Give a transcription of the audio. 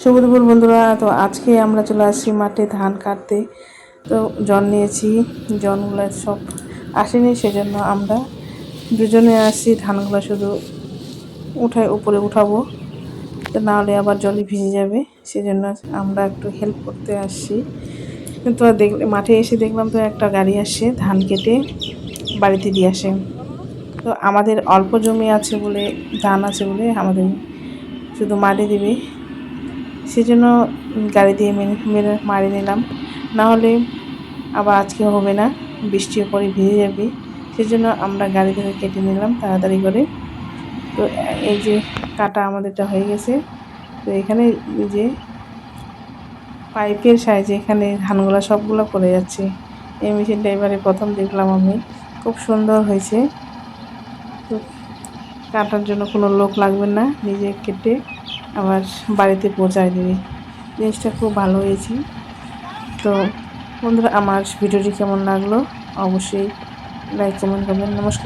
শুভ দুপুর বন্ধুরা। তো আজকে আমরা চলে আসছি মাঠে ধান কাটতে। তো জন নিয়েছি, জনগুলো সব আসেনি, সেজন্য আমরা দুজনে আসছি। ধানগুলো শুধু উপরে উঠাবো, তো নাহলে আবার জলে ভিজে যাবে, সেজন্য আমরা একটু হেল্প করতে আসছি। কিন্তু মাঠে এসে দেখলাম তো একটা গাড়ি আসছে ধান কেটে বাড়িতে দিয়ে আসে। তো আমাদের অল্প জমি আছে বলে, ধান আছে বলে আমাদের শুধু মাটি দিবে, সেজন্য গাড়ি দিয়ে মেরে মারি নিলাম। না হলে আবার আজকে হবে না, বৃষ্টির পরে ভিজে যাবে, সেজন্য আমরা গাড়ি থেকে কেটে নিলাম তাড়াতাড়ি করে। তো এই যে কাটা আমাদেরটা হয়ে গেছে। তো এখানে যে পাইপের সাহায্যে এখানে ধানগুলো সবগুলো পড়ে যাচ্ছে। এই মেশিনটা এবারে প্রথম দেখলাম আমি, খুব সুন্দর হয়েছে। তো কাটার জন্য কোনো লোক লাগবে না, নিজে কেটে আবার বাড়িতে পৌঁছায় দেবে। জিনিসটা খুব ভালো হয়েছে। তো বন্ধুরা, আমার ভিডিওটি কেমন লাগলো অবশ্যই লাইক কমেন্ট করবেন। নমস্কার।